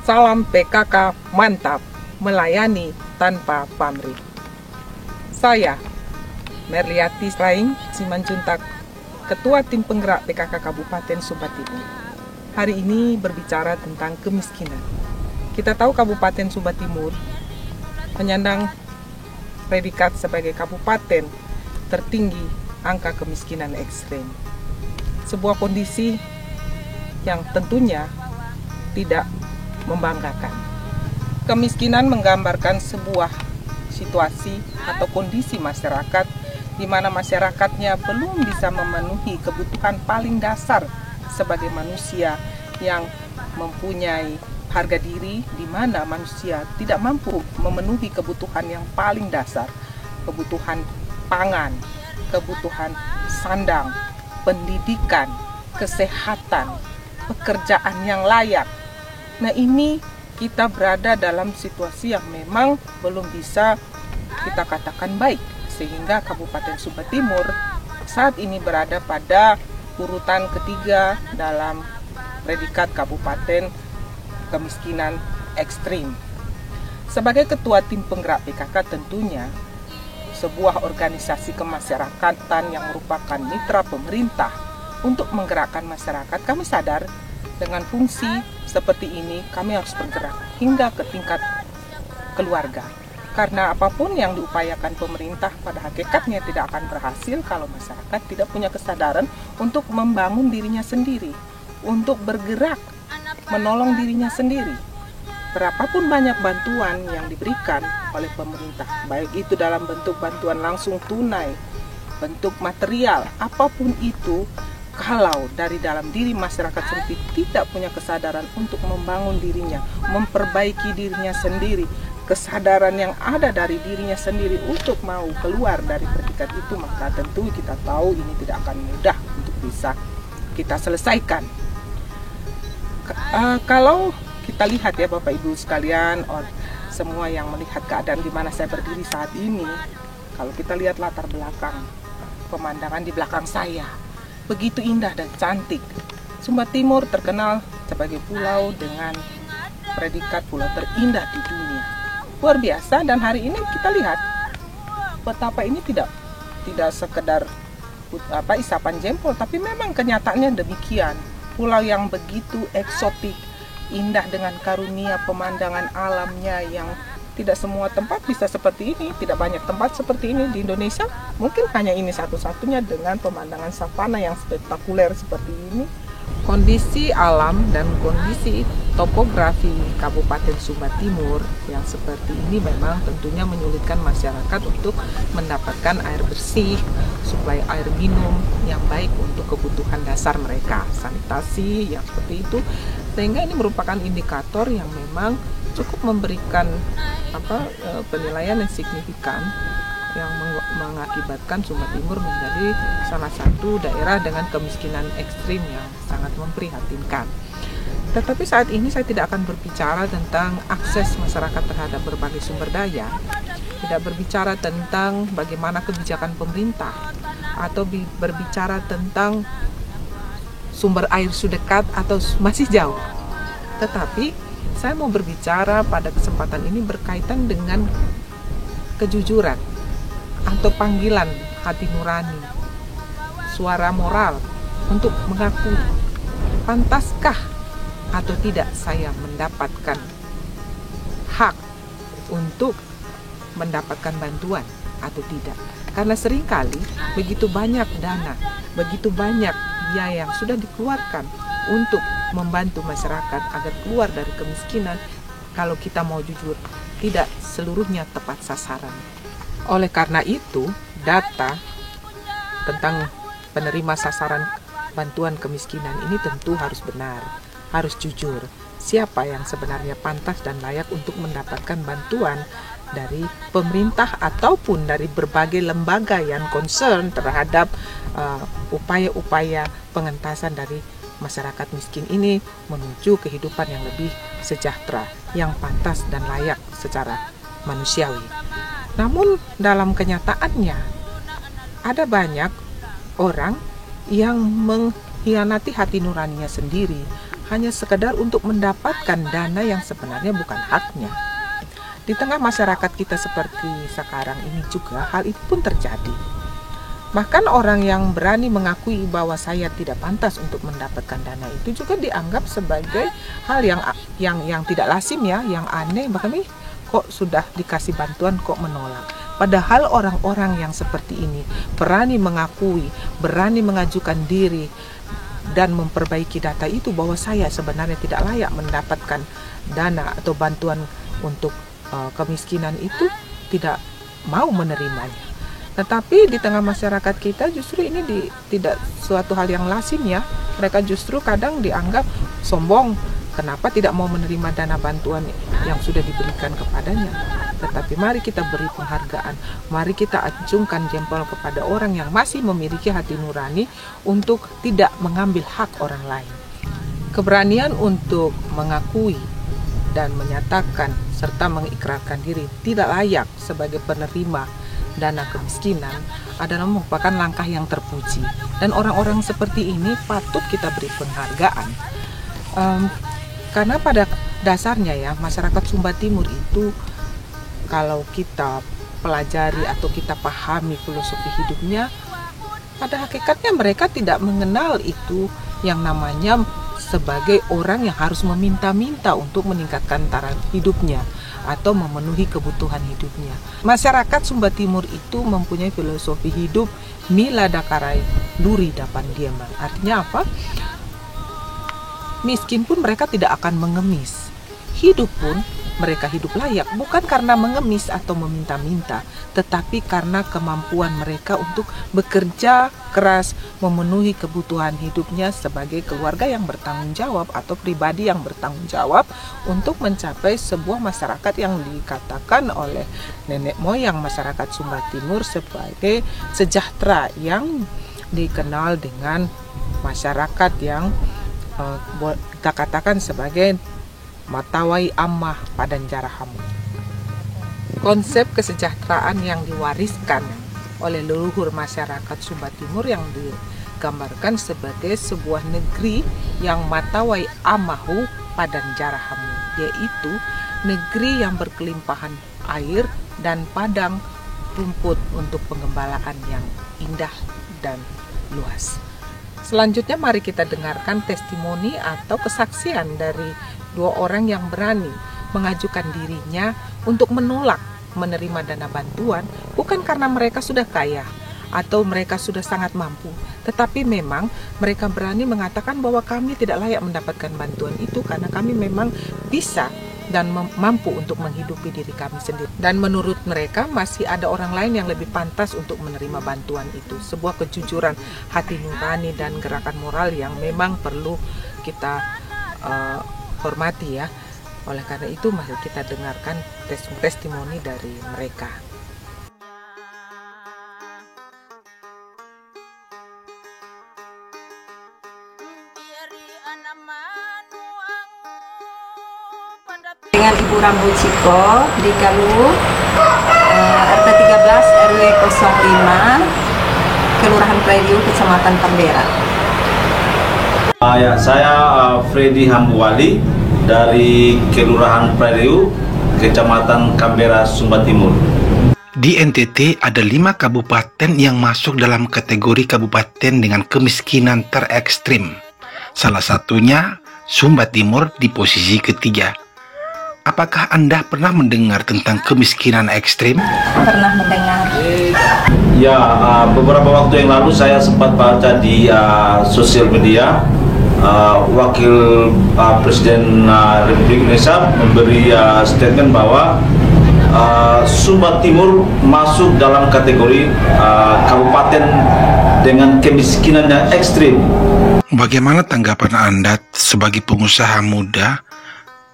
Salam PKK mantap, melayani tanpa pamrih. Saya, Merliati Raing Simanjuntak, Ketua Tim Penggerak PKK Kabupaten Sumba Timur. Hari ini berbicara tentang kemiskinan. Kita tahu Kabupaten Sumba Timur menyandang predikat sebagai kabupaten tertinggi angka kemiskinan ekstrem. Sebuah kondisi yang tentunya tidak membanggakan. Kemiskinan menggambarkan sebuah situasi atau kondisi masyarakat di mana masyarakatnya belum bisa memenuhi kebutuhan paling dasar sebagai manusia yang mempunyai harga diri, di mana manusia tidak mampu memenuhi kebutuhan yang paling dasar, kebutuhan pangan, kebutuhan sandang, pendidikan, kesehatan, pekerjaan yang layak. Nah, ini kita berada dalam situasi yang memang belum bisa kita katakan baik, sehingga Kabupaten Sumba Timur saat ini berada pada urutan ketiga dalam predikat kabupaten kemiskinan ekstrim. Sebagai ketua tim penggerak PKK, tentunya sebuah organisasi kemasyarakatan yang merupakan mitra pemerintah untuk menggerakkan masyarakat, kami sadar dengan fungsi seperti ini kami harus bergerak hingga ke tingkat keluarga. Karena apapun yang diupayakan pemerintah pada hakikatnya tidak akan berhasil kalau masyarakat tidak punya kesadaran untuk membangun dirinya sendiri, untuk bergerak, menolong dirinya sendiri. Berapapun banyak bantuan yang diberikan oleh pemerintah, baik itu dalam bentuk bantuan langsung tunai, bentuk material, apapun itu, kalau dari dalam diri masyarakat sendiri tidak punya kesadaran untuk membangun dirinya, memperbaiki dirinya sendiri, kesadaran yang ada dari dirinya sendiri untuk mau keluar dari predikat itu, maka tentu kita tahu ini tidak akan mudah untuk bisa kita selesaikan. Kalau kita lihat ya Bapak Ibu sekalian, semua yang melihat keadaan di mana saya berdiri saat ini, kalau kita lihat latar belakang, pemandangan di belakang saya, begitu indah dan cantik. Sumba Timur terkenal sebagai pulau dengan predikat pulau terindah di dunia. Luar biasa, dan hari ini kita lihat betapa ini tidak sekedar isapan jempol, tapi memang kenyataannya demikian. Pulau yang begitu eksotik, indah dengan karunia pemandangan alamnya yang tidak semua tempat bisa seperti ini, tidak banyak tempat seperti ini di Indonesia. Mungkin hanya ini satu-satunya dengan pemandangan savana yang spektakuler seperti ini. Kondisi alam dan kondisi topografi Kabupaten Sumba Timur yang seperti ini memang tentunya menyulitkan masyarakat untuk mendapatkan air bersih, suplai air minum yang baik untuk kebutuhan dasar mereka, sanitasi yang seperti itu. Sehingga ini merupakan indikator yang memang cukup memberikan penilaian yang signifikan yang mengakibatkan Sumba Timur menjadi salah satu daerah dengan kemiskinan ekstrim yang sangat memprihatinkan. Tetapi saat ini saya tidak akan berbicara tentang akses masyarakat terhadap berbagai sumber daya, tidak berbicara tentang bagaimana kebijakan pemerintah, atau berbicara tentang sumber air sudah dekat atau masih jauh. Tetapi saya mau berbicara pada kesempatan ini berkaitan dengan kejujuran atau panggilan hati nurani, suara moral untuk mengakui pantaskah atau tidak saya mendapatkan hak untuk mendapatkan bantuan atau tidak. Karena seringkali begitu banyak dana, begitu banyak biaya yang sudah dikeluarkan untuk membantu masyarakat agar keluar dari kemiskinan, kalau kita mau jujur, tidak seluruhnya tepat sasaran. Oleh karena itu, data tentang penerima sasaran bantuan kemiskinan ini tentu harus benar, harus jujur. Siapa yang sebenarnya pantas dan layak untuk mendapatkan bantuan dari pemerintah ataupun dari berbagai lembaga yang concern terhadap upaya-upaya pengentasan dari masyarakat miskin ini menuju kehidupan yang lebih sejahtera, yang pantas dan layak secara manusiawi. Namun dalam kenyataannya ada banyak orang yang mengkhianati hati nuraninya sendiri, hanya sekedar untuk mendapatkan dana yang sebenarnya bukan haknya. Di tengah masyarakat kita seperti sekarang ini juga hal itu pun terjadi. Bahkan orang yang berani mengakui bahwa saya tidak pantas untuk mendapatkan dana itu juga dianggap sebagai hal yang tidak lazim ya, yang aneh. Bahkan kok sudah dikasih bantuan kok menolak. Padahal orang-orang yang seperti ini berani mengakui, berani mengajukan diri dan memperbaiki data itu bahwa saya sebenarnya tidak layak mendapatkan dana atau bantuan untuk kemiskinan itu, tidak mau menerimanya. Tetapi di tengah masyarakat kita justru ini tidak suatu hal yang lazim ya. Mereka justru kadang dianggap sombong, kenapa tidak mau menerima dana bantuan yang sudah diberikan kepadanya. Tetapi mari kita beri penghargaan, mari kita acungkan jempol kepada orang yang masih memiliki hati nurani untuk tidak mengambil hak orang lain. Keberanian untuk mengakui dan menyatakan serta mengikrarkan diri tidak layak sebagai penerima dana kemiskinan adalah merupakan langkah yang terpuji, dan orang-orang seperti ini patut kita beri penghargaan. Karena pada dasarnya ya, masyarakat Sumba Timur itu kalau kita pelajari atau kita pahami filosofi hidupnya, pada hakikatnya mereka tidak mengenal itu yang namanya sebagai orang yang harus meminta-minta untuk meningkatkan taraf hidupnya atau memenuhi kebutuhan hidupnya. Masyarakat Sumba Timur itu mempunyai filosofi hidup mila dakarai duri dapan diaman. Artinya apa? Miskin pun mereka tidak akan mengemis. Hidup pun mereka hidup layak, bukan karena mengemis atau meminta-minta, tetapi karena kemampuan mereka untuk bekerja keras memenuhi kebutuhan hidupnya sebagai keluarga yang bertanggung jawab atau pribadi yang bertanggung jawab untuk mencapai sebuah masyarakat yang dikatakan oleh nenek moyang masyarakat Sumba Timur sebagai sejahtera, yang dikenal dengan masyarakat yang kita katakan sebagai matawai ammah padan jarahamu. Konsep kesejahteraan yang diwariskan oleh leluhur masyarakat Sumba Timur yang digambarkan sebagai sebuah negeri yang matawai ammahu padan jarahamu, yaitu negeri yang berkelimpahan air dan padang rumput untuk pengembalaan yang indah dan luas. Selanjutnya mari kita dengarkan testimoni atau kesaksian dari dua orang yang berani mengajukan dirinya untuk menolak menerima dana bantuan, bukan karena mereka sudah kaya atau mereka sudah sangat mampu, tetapi memang mereka berani mengatakan bahwa kami tidak layak mendapatkan bantuan itu karena kami memang bisa dan mampu untuk menghidupi diri kami sendiri. Dan menurut mereka masih ada orang lain yang lebih pantas untuk menerima bantuan itu. Sebuah kejujuran hati nurani dan gerakan moral yang memang perlu kita hormati ya. Oleh karena itu mari kita dengarkan testimoni dari mereka. Dengan Ibu Rambu Ciko di Galuh, RT 13 RW 05, Kelurahan Prediu, Kecamatan Kambera. Saya Freddy Hambuwali dari Kelurahan Prediu, Kecamatan Kambera, Sumba Timur. Di NTT ada 5 kabupaten yang masuk dalam kategori kabupaten dengan kemiskinan terekstrim. Salah satunya Sumba Timur di posisi ketiga. Apakah Anda pernah mendengar tentang kemiskinan ekstrim? Pernah mendengar. Ya, beberapa waktu yang lalu saya sempat baca di sosial media, Wakil Presiden Republik Indonesia memberi statement bahwa Sumba Timur masuk dalam kategori kabupaten dengan kemiskinan yang ekstrim. Bagaimana tanggapan Anda sebagai pengusaha muda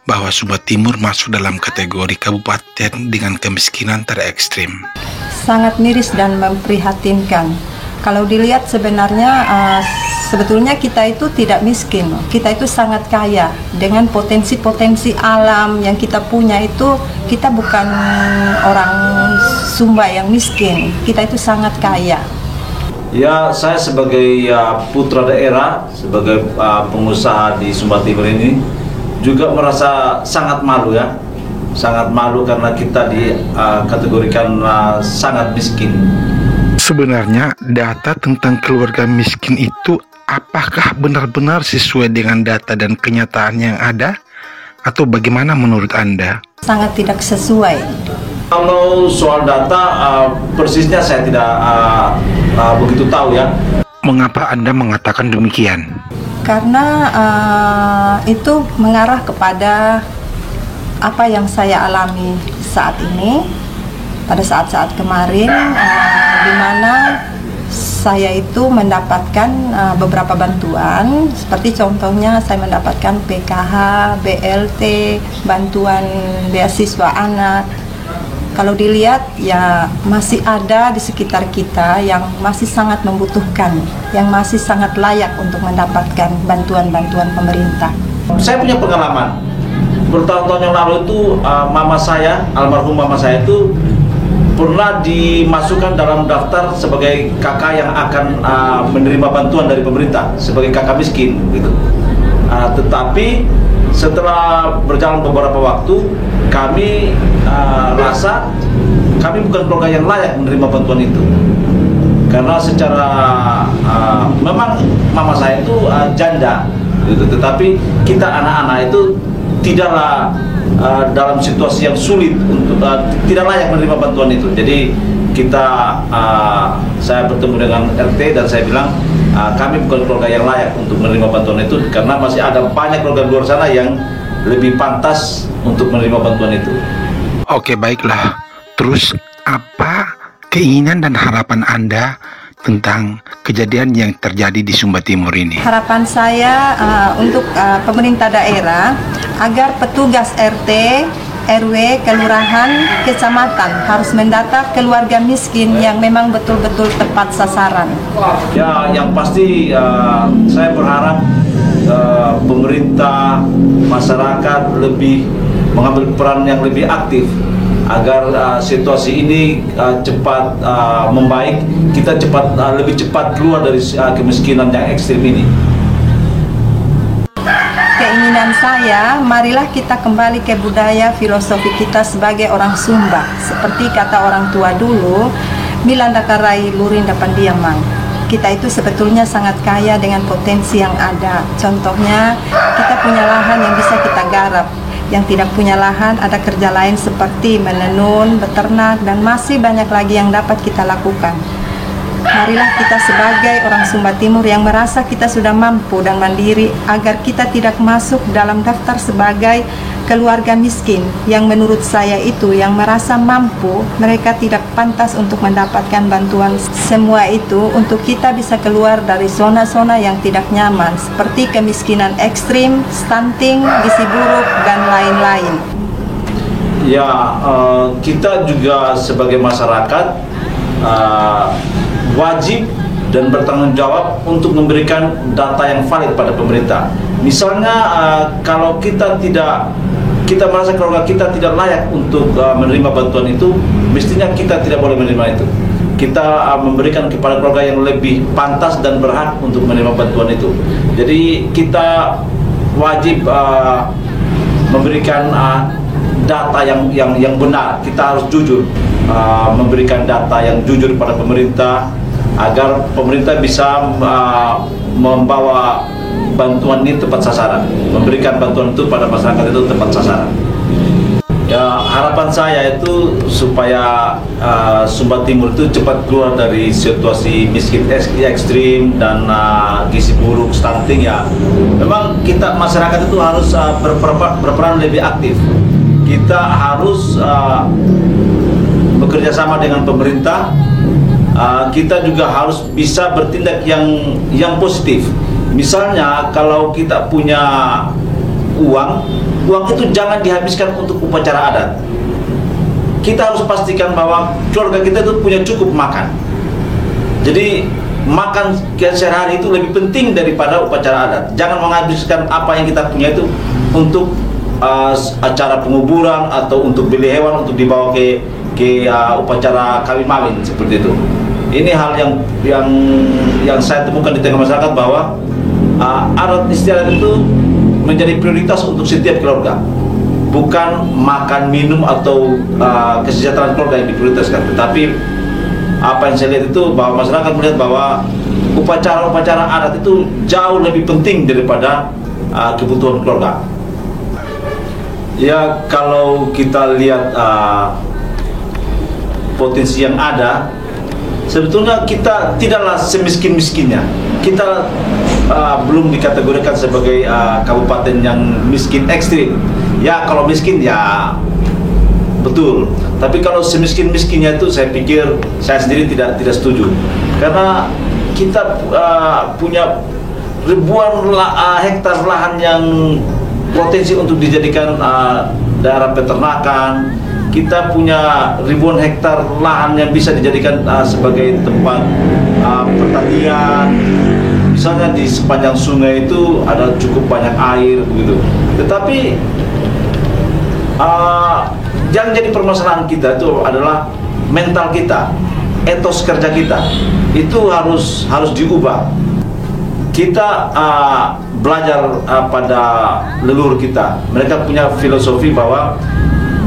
bahwa Sumba Timur masuk dalam kategori kabupaten dengan kemiskinan terekstrim? Sangat miris dan memprihatinkan. Kalau dilihat sebenarnya sebetulnya kita itu tidak miskin, kita itu sangat kaya dengan potensi-potensi alam yang kita punya. Itu kita bukan orang Sumba yang miskin, kita itu sangat kaya. Ya, saya sebagai putra daerah, sebagai pengusaha di Sumba Timur ini juga merasa sangat malu ya. Sangat malu karena kita dikategorikan sangat miskin. Sebenarnya data tentang keluarga miskin itu apakah benar-benar sesuai dengan data dan kenyataan yang ada? Atau bagaimana menurut Anda? Sangat tidak sesuai. Kalau soal data persisnya saya tidak begitu tahu ya. Mengapa Anda mengatakan demikian? Karena itu mengarah kepada apa yang saya alami saat ini, pada saat-saat kemarin, di mana saya itu mendapatkan beberapa bantuan, seperti contohnya saya mendapatkan PKH, BLT, bantuan beasiswa anak. Kalau dilihat ya masih ada di sekitar kita yang masih sangat membutuhkan, yang masih sangat layak untuk mendapatkan bantuan-bantuan pemerintah. Saya punya pengalaman, bertahun-tahun yang lalu itu mama saya, almarhum mama saya itu pernah dimasukkan dalam daftar sebagai kakak yang akan menerima bantuan dari pemerintah, sebagai kakak miskin gitu. Tetapi setelah berjalan beberapa waktu, kami rasa kami bukan keluarga yang layak menerima bantuan itu, karena secara memang mama saya itu janda gitu, tetapi kita anak-anak itu tidaklah dalam situasi yang sulit untuk tidak layak menerima bantuan itu. Jadi saya bertemu dengan RT dan saya bilang kami bukan keluarga yang layak untuk menerima bantuan itu, karena masih ada banyak keluarga di luar sana yang lebih pantas untuk menerima bantuan itu. Oke, baiklah. Terus apa keinginan dan harapan Anda tentang kejadian yang terjadi di Sumba Timur ini? Harapan saya untuk pemerintah daerah agar petugas RT, RW, kelurahan, kecamatan harus mendata keluarga miskin yang memang betul-betul tepat sasaran. Ya, yang pasti saya berharap pemerintah, masyarakat lebih mengambil peran yang lebih aktif agar situasi ini cepat membaik, kita lebih cepat keluar dari kemiskinan yang ekstrim ini. Keinginan saya, marilah kita kembali ke budaya filosofi kita sebagai orang Sumba. Seperti kata orang tua dulu, milandakarai lurinda pandiamang. Kita itu sebetulnya sangat kaya dengan potensi yang ada. Contohnya, kita punya lahan yang bisa kita garap. Yang tidak punya lahan, ada kerja lain seperti menenun, beternak, dan masih banyak lagi yang dapat kita lakukan. Marilah kita sebagai orang Sumba Timur yang merasa kita sudah mampu dan mandiri, agar kita tidak masuk dalam daftar sebagai keluarga miskin yang menurut saya itu yang merasa mampu, mereka tidak pantas untuk mendapatkan bantuan. Semua itu untuk kita bisa keluar dari zona-zona yang tidak nyaman seperti kemiskinan ekstrim, stunting, gizi buruk, dan lain-lain. Ya, kita juga sebagai masyarakat wajib dan bertanggung jawab untuk memberikan data yang valid pada pemerintah. Misalnya kalau kita merasa keluarga kita tidak layak untuk menerima bantuan itu, mestinya kita tidak boleh menerima itu. Kita memberikan kepada keluarga yang lebih pantas dan berhak untuk menerima bantuan itu. Jadi kita wajib memberikan data yang benar. Kita harus jujur memberikan data yang jujur pada pemerintah, agar pemerintah bisa membawa bantuan ini tepat sasaran, memberikan bantuan itu pada masyarakat itu tepat sasaran. Ya, harapan saya itu supaya Sumba Timur itu cepat keluar dari situasi miskin ekstrim dan gizi buruk, stunting ya. Memang kita masyarakat itu harus berperan lebih aktif. Kita harus bekerja sama dengan pemerintah. Kita juga harus bisa bertindak yang positif. Misalnya kalau kita punya uang itu jangan dihabiskan untuk upacara adat. Kita harus pastikan bahwa keluarga kita itu punya cukup makan. Jadi makan sehari-hari itu lebih penting daripada upacara adat. Jangan menghabiskan apa yang kita punya itu untuk acara penguburan atau untuk beli hewan untuk dibawa ke upacara kawin mawin seperti itu. Ini hal yang saya temukan di tengah masyarakat bahwa adat istiadat itu menjadi prioritas untuk setiap keluarga. Bukan makan, minum atau kesejahteraan keluarga yang diprioritaskan, tetapi apa yang saya lihat itu bahwa masyarakat melihat bahwa upacara-upacara adat itu jauh lebih penting daripada kebutuhan keluarga. Ya, kalau kita lihat potensi yang ada, sebetulnya kita tidaklah semiskin-miskinnya. Kita belum dikategorikan sebagai kabupaten yang miskin ekstrim. Ya, kalau miskin ya betul. Tapi kalau semiskin-miskinnya itu saya pikir saya sendiri tidak setuju. Karena kita punya ribuan hektar lahan yang potensi untuk dijadikan daerah peternakan. Kita punya ribuan hektar lahan yang bisa dijadikan sebagai tempat pertanian. Misalnya di sepanjang sungai itu ada cukup banyak air begitu. Tetapi yang jadi permasalahan kita itu adalah mental kita, etos kerja kita. Itu harus diubah. Kita belajar pada leluhur kita. Mereka punya filosofi bahwa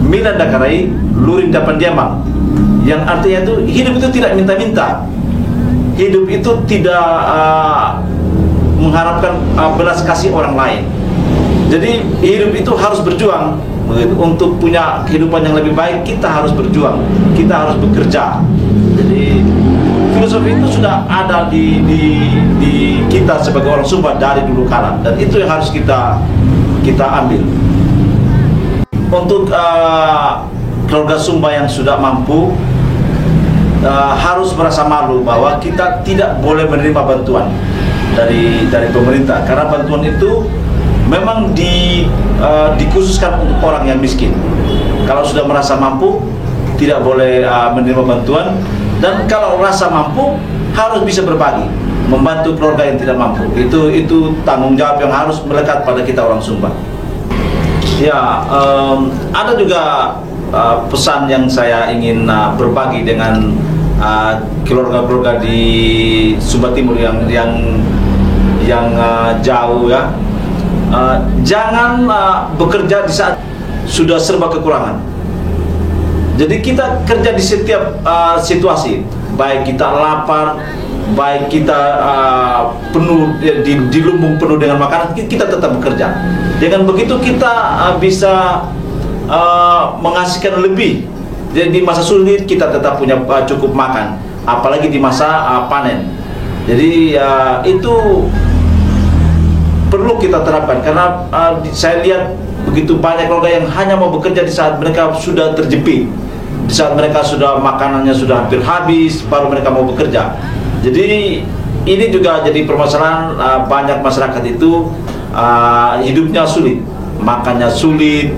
Minanda karai, lurin dapan diamang. Yang artinya itu hidup itu tidak minta-minta. Hidup itu tidak mengharapkan belas kasih orang lain. Jadi hidup itu harus berjuang. Untuk punya kehidupan yang lebih baik, kita harus berjuang. Kita harus bekerja. Jadi filosofi itu sudah ada di kita sebagai orang Sumba dari dulu kala, dan itu yang harus kita ambil. Untuk keluarga Sumba yang sudah mampu harus merasa malu bahwa kita tidak boleh menerima bantuan dari pemerintah, karena bantuan itu memang dikhususkan untuk orang yang miskin. Kalau sudah merasa mampu tidak boleh menerima bantuan, dan kalau rasa mampu harus bisa berbagi, membantu keluarga yang tidak mampu. Itu tanggung jawab yang harus melekat pada kita orang Sumba. Ya, ada juga pesan yang saya ingin berbagi dengan keluarga-keluarga di Sumba Timur yang jauh ya. Jangan bekerja di saat sudah serba kekurangan. Jadi kita kerja di setiap situasi, baik kita lapar, baik kita penuh di lumbung penuh dengan makanan, kita tetap bekerja. Dengan begitu kita bisa menghasilkan lebih. Jadi di masa sulit kita tetap punya cukup makan, apalagi di masa panen. Jadi itu perlu kita terapkan, karena saya lihat begitu banyak keluarga yang hanya mau bekerja di saat mereka sudah terjepit, di saat mereka sudah makanannya sudah hampir habis, baru mereka mau bekerja. Jadi ini juga jadi permasalahan. Banyak masyarakat itu hidupnya sulit, makannya sulit,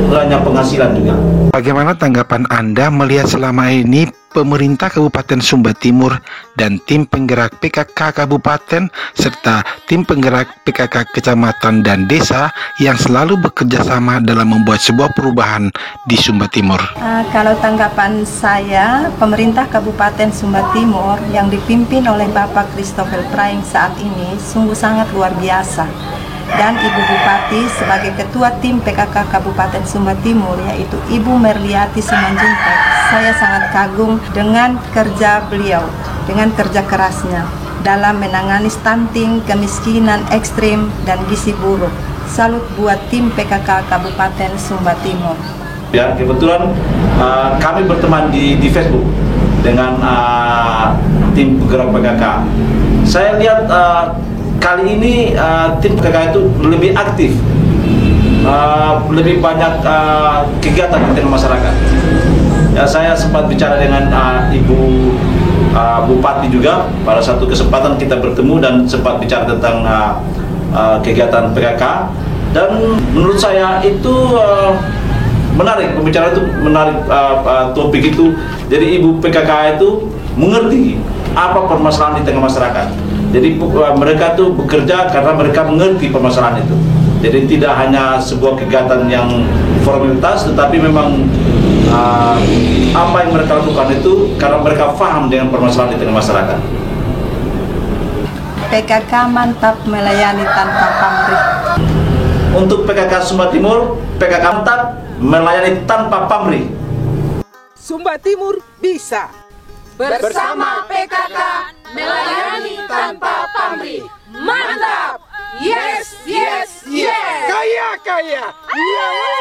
hanya penghasilan juga. Bagaimana tanggapan Anda melihat selama ini pemerintah Kabupaten Sumba Timur dan tim penggerak PKK Kabupaten serta tim penggerak PKK Kecamatan dan Desa yang selalu bekerja sama dalam membuat sebuah perubahan di Sumba Timur? Kalau tanggapan saya, pemerintah Kabupaten Sumba Timur yang dipimpin oleh Bapak Christopher Praing saat ini sungguh sangat luar biasa. Dan Ibu Bupati sebagai Ketua Tim PKK Kabupaten Sumba Timur, yaitu Ibu Merliati Simanjuntak, saya sangat kagum dengan kerja beliau, dengan kerja kerasnya dalam menangani stunting, kemiskinan ekstrim, dan gizi buruk. Salut buat tim PKK Kabupaten Sumba Timur. Ya, kebetulan kami berteman di Facebook dengan tim penggerak PKK. Saya lihat kali ini tim PKK itu lebih aktif, lebih banyak kegiatan di tengah masyarakat. Ya, saya sempat bicara dengan Ibu Bupati juga pada satu kesempatan kita bertemu dan sempat bicara tentang kegiatan PKK, dan menurut saya itu menarik, pembicaraan itu menarik, topik itu. Jadi Ibu PKK itu mengerti apa permasalahan di tengah masyarakat. Jadi mereka tuh bekerja karena mereka mengerti permasalahan itu. Jadi tidak hanya sebuah kegiatan yang formalitas, tetapi memang apa yang mereka lakukan itu karena mereka paham dengan permasalahan di tengah masyarakat. PKK mantap melayani tanpa pamrih. Untuk PKK Sumba Timur, PKK mantap melayani tanpa pamrih. Sumba Timur bisa. Bersama PKK melayani tanpa pamrih. Mantap! Yes, yes, yes! Kaya, kaya! Iya.